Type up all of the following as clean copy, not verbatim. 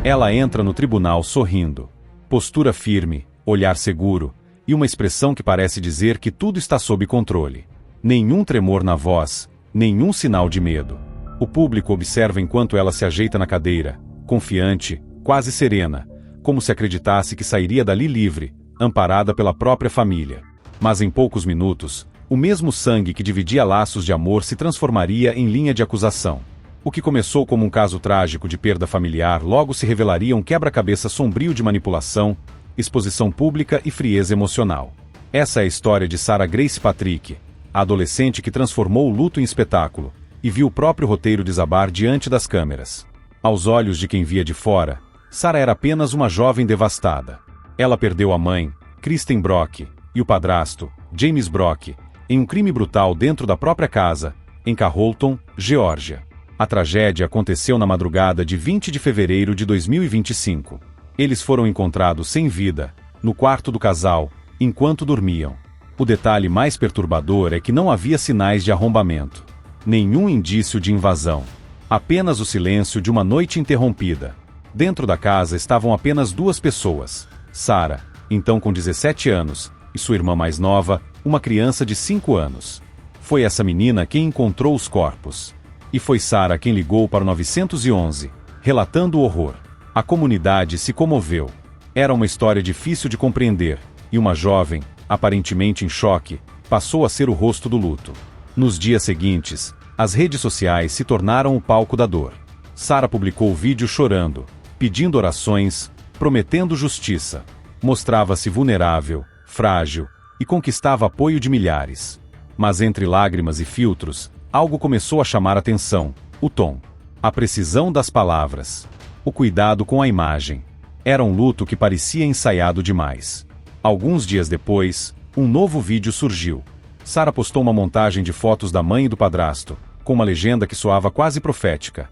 Ela entra no tribunal sorrindo. Postura firme, olhar seguro, e uma expressão que parece dizer que tudo está sob controle. Nenhum tremor na voz, nenhum sinal de medo. O público observa enquanto ela se ajeita na cadeira, confiante, quase serena, como se acreditasse que sairia dali livre, amparada pela própria família. Mas em poucos minutos, o mesmo sangue que dividia laços de amor se transformaria em linha de acusação. O que começou como um caso trágico de perda familiar logo se revelaria um quebra-cabeça sombrio de manipulação, exposição pública e frieza emocional. Essa é a história de Sarah Grace Patrick, a adolescente que transformou o luto em espetáculo, e viu o próprio roteiro desabar diante das câmeras. Aos olhos de quem via de fora, Sarah era apenas uma jovem devastada. Ela perdeu a mãe, Kristen Brock, e o padrasto, James Brock, em um crime brutal dentro da própria casa, em Carrollton, Geórgia. A tragédia aconteceu na madrugada de 20 de fevereiro de 2025. Eles foram encontrados sem vida, no quarto do casal, enquanto dormiam. O detalhe mais perturbador é que não havia sinais de arrombamento. Nenhum indício de invasão. Apenas o silêncio de uma noite interrompida. Dentro da casa estavam apenas duas pessoas. Sarah, então com 17 anos, e sua irmã mais nova, uma criança de 5 anos. Foi essa menina quem encontrou os corpos. E foi Sarah quem ligou para o 911, relatando o horror. A comunidade se comoveu. Era uma história difícil de compreender, e uma jovem, aparentemente em choque, passou a ser o rosto do luto. Nos dias seguintes, as redes sociais se tornaram o palco da dor. Sarah publicou o vídeo chorando, pedindo orações, prometendo justiça. Mostrava-se vulnerável, frágil, e conquistava apoio de milhares. Mas entre lágrimas e filtros, algo começou a chamar atenção: o tom. A precisão das palavras. O cuidado com a imagem. Era um luto que parecia ensaiado demais. Alguns dias depois, um novo vídeo surgiu. Sarah postou uma montagem de fotos da mãe e do padrasto, com uma legenda que soava quase profética.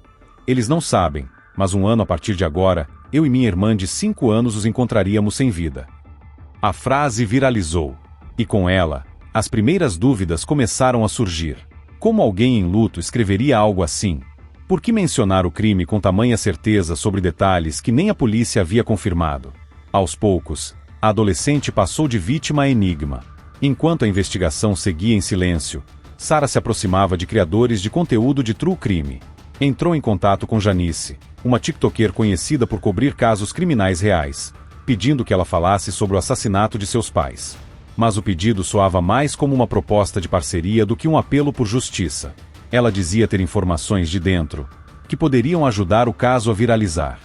Eles não sabem, mas um ano a partir de agora, eu e minha irmã de 5 anos os encontraríamos sem vida. A frase viralizou. E com ela, as primeiras dúvidas começaram a surgir. Como alguém em luto escreveria algo assim? Por que mencionar o crime com tamanha certeza sobre detalhes que nem a polícia havia confirmado? Aos poucos, a adolescente passou de vítima a enigma. Enquanto a investigação seguia em silêncio, Sarah se aproximava de criadores de conteúdo de true crime. Entrou em contato com Janice, uma tiktoker conhecida por cobrir casos criminais reais, pedindo que ela falasse sobre o assassinato de seus pais. Mas o pedido soava mais como uma proposta de parceria do que um apelo por justiça. Ela dizia ter informações de dentro, que poderiam ajudar o caso a viralizar.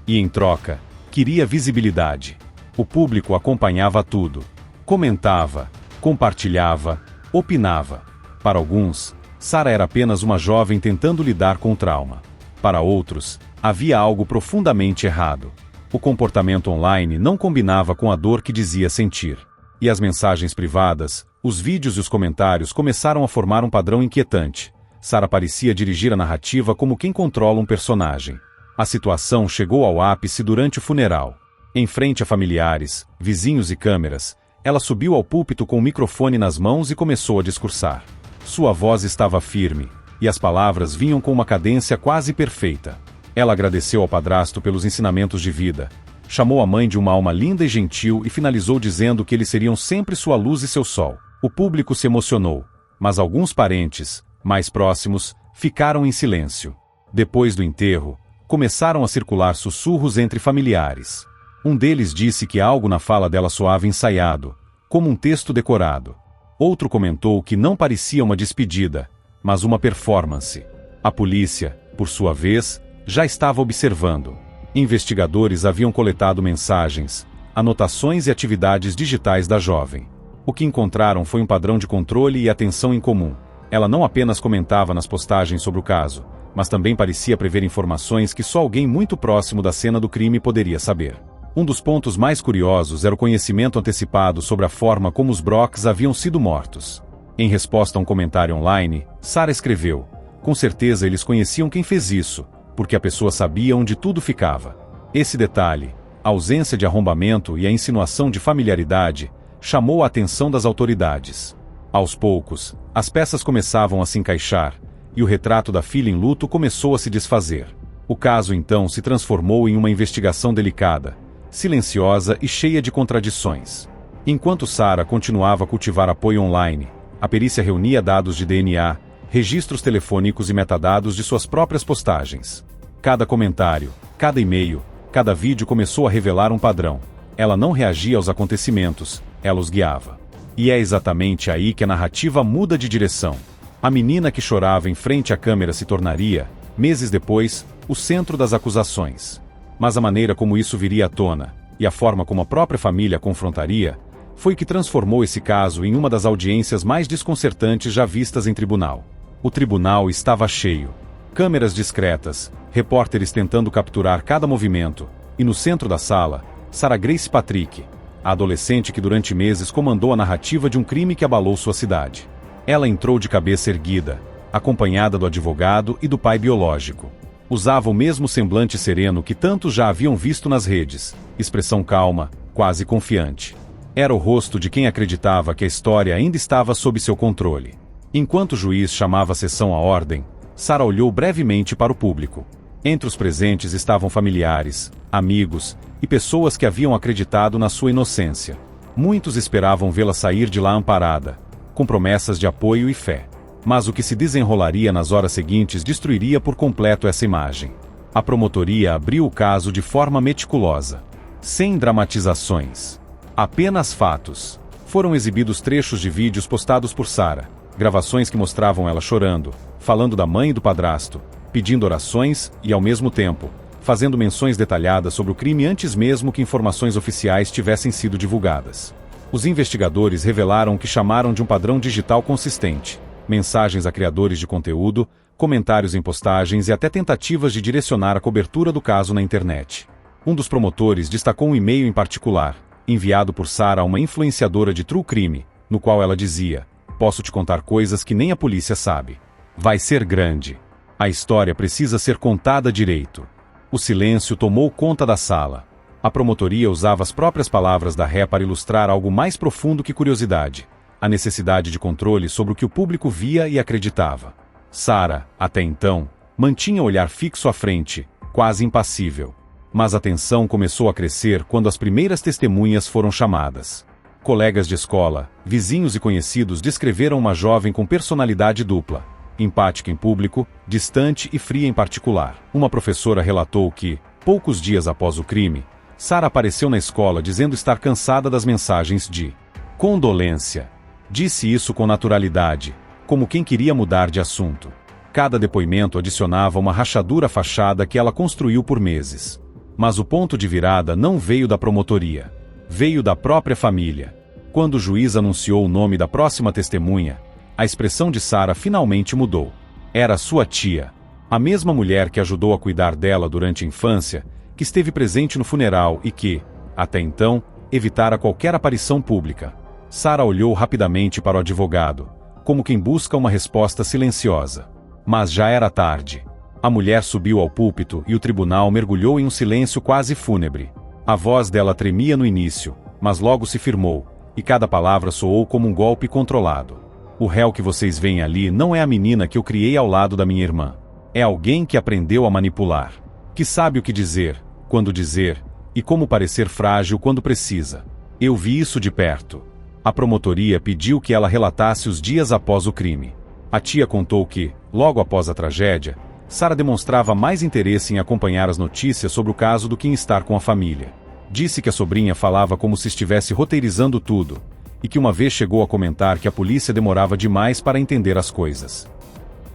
E em troca, queria visibilidade. O público acompanhava tudo. Comentava, compartilhava, opinava. Para alguns, Sarah era apenas uma jovem tentando lidar com o trauma. Para outros, havia algo profundamente errado. O comportamento online não combinava com a dor que dizia sentir. E as mensagens privadas, os vídeos e os comentários começaram a formar um padrão inquietante. Sarah parecia dirigir a narrativa como quem controla um personagem. A situação chegou ao ápice durante o funeral. Em frente a familiares, vizinhos e câmeras, ela subiu ao púlpito com o microfone nas mãos e começou a discursar. Sua voz estava firme, e as palavras vinham com uma cadência quase perfeita. Ela agradeceu ao padrasto pelos ensinamentos de vida, chamou a mãe de uma alma linda e gentil e finalizou dizendo que eles seriam sempre sua luz e seu sol. O público se emocionou, mas alguns parentes, mais próximos, ficaram em silêncio. Depois do enterro, começaram a circular sussurros entre familiares. Um deles disse que algo na fala dela soava ensaiado, como um texto decorado. Outro comentou que não parecia uma despedida, mas uma performance. A polícia, por sua vez, já estava observando. Investigadores haviam coletado mensagens, anotações e atividades digitais da jovem. O que encontraram foi um padrão de controle e atenção em comum. Ela não apenas comentava nas postagens sobre o caso, mas também parecia prever informações que só alguém muito próximo da cena do crime poderia saber. Um dos pontos mais curiosos era o conhecimento antecipado sobre a forma como os Brocks haviam sido mortos. Em resposta a um comentário online, Sarah escreveu: "Com certeza eles conheciam quem fez isso, porque a pessoa sabia onde tudo ficava." Esse detalhe, a ausência de arrombamento e a insinuação de familiaridade, chamou a atenção das autoridades. Aos poucos, as peças começavam a se encaixar, e o retrato da filha em luto começou a se desfazer. O caso então se transformou em uma investigação delicada, silenciosa e cheia de contradições. Enquanto Sarah continuava a cultivar apoio online, a perícia reunia dados de DNA, registros telefônicos e metadados de suas próprias postagens. Cada comentário, cada e-mail, cada vídeo começou a revelar um padrão. Ela não reagia aos acontecimentos, ela os guiava. E é exatamente aí que a narrativa muda de direção. A menina que chorava em frente à câmera se tornaria, meses depois, o centro das acusações. Mas a maneira como isso viria à tona, e a forma como a própria família a confrontaria, foi que transformou esse caso em uma das audiências mais desconcertantes já vistas em tribunal. O tribunal estava cheio. Câmeras discretas, repórteres tentando capturar cada movimento, e no centro da sala, Sarah Grace Patrick, a adolescente que durante meses comandou a narrativa de um crime que abalou sua cidade. Ela entrou de cabeça erguida, acompanhada do advogado e do pai biológico. Usava o mesmo semblante sereno que tantos já haviam visto nas redes, expressão calma, quase confiante. Era o rosto de quem acreditava que a história ainda estava sob seu controle. Enquanto o juiz chamava a sessão à ordem, Sarah olhou brevemente para o público. Entre os presentes estavam familiares, amigos e pessoas que haviam acreditado na sua inocência. Muitos esperavam vê-la sair de lá amparada, com promessas de apoio e fé. Mas o que se desenrolaria nas horas seguintes destruiria por completo essa imagem. A promotoria abriu o caso de forma meticulosa, sem dramatizações. Apenas fatos. Foram exibidos trechos de vídeos postados por Sarah, gravações que mostravam ela chorando, falando da mãe e do padrasto, pedindo orações e, ao mesmo tempo, fazendo menções detalhadas sobre o crime antes mesmo que informações oficiais tivessem sido divulgadas. Os investigadores revelaram o que chamaram de um padrão digital consistente: mensagens a criadores de conteúdo, comentários em postagens e até tentativas de direcionar a cobertura do caso na internet. Um dos promotores destacou um e-mail em particular, enviado por Sarah a uma influenciadora de true crime, no qual ela dizia: "Posso te contar coisas que nem a polícia sabe. Vai ser grande. A história precisa ser contada direito." O silêncio tomou conta da sala. A promotoria usava as próprias palavras da ré para ilustrar algo mais profundo que curiosidade: a necessidade de controle sobre o que o público via e acreditava. Sarah, até então, mantinha o olhar fixo à frente, quase impassível. Mas a tensão começou a crescer quando as primeiras testemunhas foram chamadas. Colegas de escola, vizinhos e conhecidos descreveram uma jovem com personalidade dupla: empática em público, distante e fria em particular. Uma professora relatou que, poucos dias após o crime, Sarah apareceu na escola dizendo estar cansada das mensagens de condolência. Disse isso com naturalidade, como quem queria mudar de assunto. Cada depoimento adicionava uma rachadura à fachada que ela construiu por meses. Mas o ponto de virada não veio da promotoria. Veio da própria família. Quando o juiz anunciou o nome da próxima testemunha, a expressão de Sarah finalmente mudou. Era sua tia. A mesma mulher que ajudou a cuidar dela durante a infância, que esteve presente no funeral e que, até então, evitara qualquer aparição pública. Sarah olhou rapidamente para o advogado, como quem busca uma resposta silenciosa. Mas já era tarde. A mulher subiu ao púlpito e o tribunal mergulhou em um silêncio quase fúnebre. A voz dela tremia no início, mas logo se firmou, e cada palavra soou como um golpe controlado. O réu que vocês veem ali não é a menina que eu criei ao lado da minha irmã. É alguém que aprendeu a manipular. Que sabe o que dizer, quando dizer, e como parecer frágil quando precisa. Eu vi isso de perto. A promotoria pediu que ela relatasse os dias após o crime. A tia contou que, logo após a tragédia, Sarah demonstrava mais interesse em acompanhar as notícias sobre o caso do que em estar com a família. Disse que a sobrinha falava como se estivesse roteirizando tudo, e que uma vez chegou a comentar que a polícia demorava demais para entender as coisas.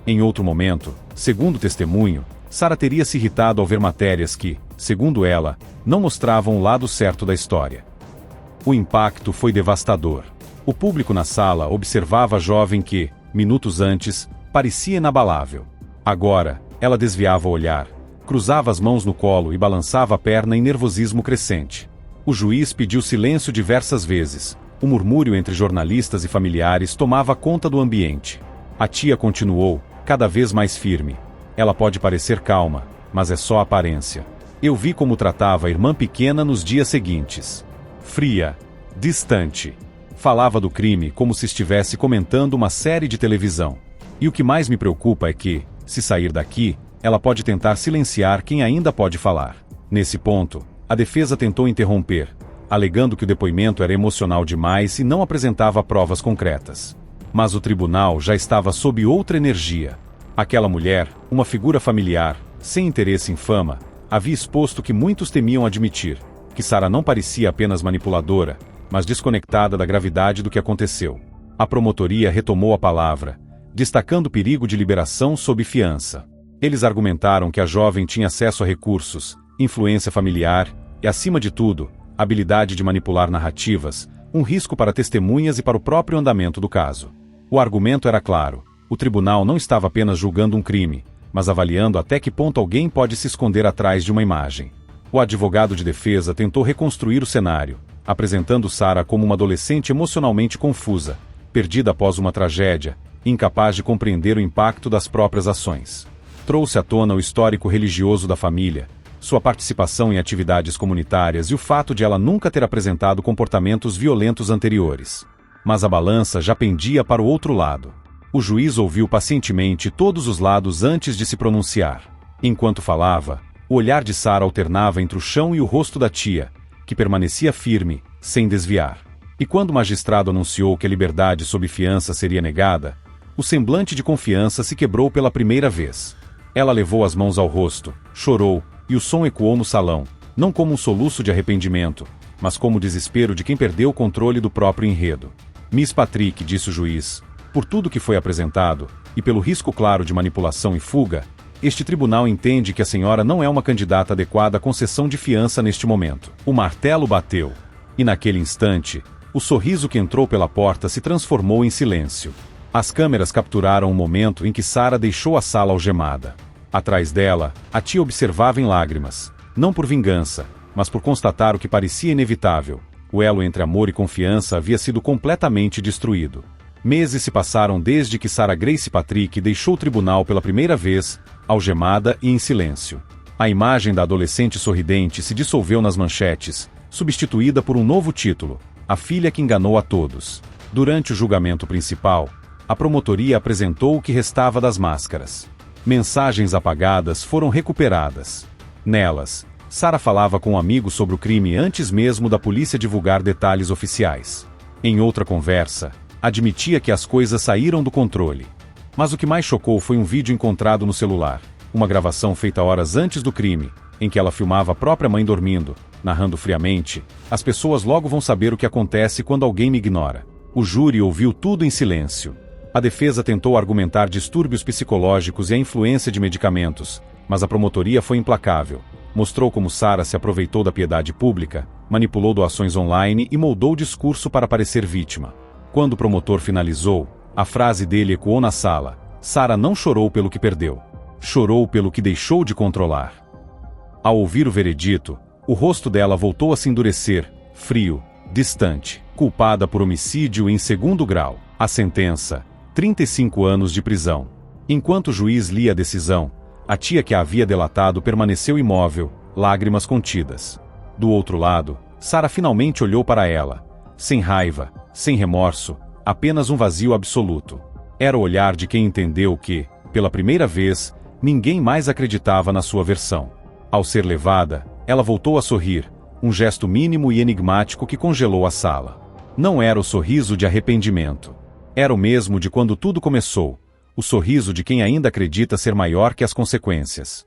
Em outro momento, segundo o testemunho, Sarah teria se irritado ao ver matérias que, segundo ela, não mostravam o lado certo da história. O impacto foi devastador. O público na sala observava a jovem que, minutos antes, parecia inabalável. Agora, ela desviava o olhar, cruzava as mãos no colo e balançava a perna em nervosismo crescente. O juiz pediu silêncio diversas vezes. O murmúrio entre jornalistas e familiares tomava conta do ambiente. A tia continuou, cada vez mais firme. Ela pode parecer calma, mas é só aparência. Eu vi como tratava a irmã pequena nos dias seguintes. Fria, distante. Falava do crime como se estivesse comentando uma série de televisão. E o que mais me preocupa é que, se sair daqui, ela pode tentar silenciar quem ainda pode falar. Nesse ponto, a defesa tentou interromper, alegando que o depoimento era emocional demais e não apresentava provas concretas. Mas o tribunal já estava sob outra energia. Aquela mulher, uma figura familiar, sem interesse em fama, havia exposto o que muitos temiam admitir, que Sarah não parecia apenas manipuladora, mas desconectada da gravidade do que aconteceu. A promotoria retomou a palavra, destacando o perigo de liberação sob fiança. Eles argumentaram que a jovem tinha acesso a recursos, influência familiar e, acima de tudo, habilidade de manipular narrativas, um risco para testemunhas e para o próprio andamento do caso. O argumento era claro: o tribunal não estava apenas julgando um crime, mas avaliando até que ponto alguém pode se esconder atrás de uma imagem. O advogado de defesa tentou reconstruir o cenário, apresentando Sarah como uma adolescente emocionalmente confusa, perdida após uma tragédia, incapaz de compreender o impacto das próprias ações. Trouxe à tona o histórico religioso da família, sua participação em atividades comunitárias e o fato de ela nunca ter apresentado comportamentos violentos anteriores. Mas a balança já pendia para o outro lado. O juiz ouviu pacientemente todos os lados antes de se pronunciar. Enquanto falava, o olhar de Sarah alternava entre o chão e o rosto da tia, que permanecia firme, sem desviar. E quando o magistrado anunciou que a liberdade sob fiança seria negada, o semblante de confiança se quebrou pela primeira vez. Ela levou as mãos ao rosto, chorou, e o som ecoou no salão, não como um soluço de arrependimento, mas como o desespero de quem perdeu o controle do próprio enredo. Miss Patrick, disse o juiz, por tudo que foi apresentado, e pelo risco claro de manipulação e fuga, este tribunal entende que a senhora não é uma candidata adequada à concessão de fiança neste momento. O martelo bateu. E naquele instante, o sorriso que entrou pela porta se transformou em silêncio. As câmeras capturaram o momento em que Sarah deixou a sala algemada. Atrás dela, a tia observava em lágrimas, não por vingança, mas por constatar o que parecia inevitável. O elo entre amor e confiança havia sido completamente destruído. Meses se passaram desde que Sarah Grace Patrick deixou o tribunal pela primeira vez, algemada e em silêncio. A imagem da adolescente sorridente se dissolveu nas manchetes, substituída por um novo título: A Filha que Enganou a Todos. Durante o julgamento principal, a promotoria apresentou o que restava das máscaras. Mensagens apagadas foram recuperadas. Nelas, Sarah falava com um amigo sobre o crime antes mesmo da polícia divulgar detalhes oficiais. Em outra conversa, admitia que as coisas saíram do controle. Mas o que mais chocou foi um vídeo encontrado no celular, uma gravação feita horas antes do crime, em que ela filmava a própria mãe dormindo, narrando friamente: as pessoas logo vão saber o que acontece quando alguém me ignora. O júri ouviu tudo em silêncio. A defesa tentou argumentar distúrbios psicológicos e a influência de medicamentos, mas a promotoria foi implacável. Mostrou como Sarah se aproveitou da piedade pública, manipulou doações online e moldou o discurso para parecer vítima. Quando o promotor finalizou, a frase dele ecoou na sala: Sarah não chorou pelo que perdeu. Chorou pelo que deixou de controlar. Ao ouvir o veredito, o rosto dela voltou a se endurecer, frio, distante. Culpada por homicídio em segundo grau. A sentença: 35 anos de prisão. Enquanto o juiz lia a decisão, a tia que a havia delatado permaneceu imóvel, lágrimas contidas. Do outro lado, Sarah finalmente olhou para ela. Sem raiva, sem remorso, apenas um vazio absoluto. Era o olhar de quem entendeu que, pela primeira vez, ninguém mais acreditava na sua versão. Ao ser levada, ela voltou a sorrir, um gesto mínimo e enigmático que congelou a sala. Não era o sorriso de arrependimento. Era o mesmo de quando tudo começou, o sorriso de quem ainda acredita ser maior que as consequências.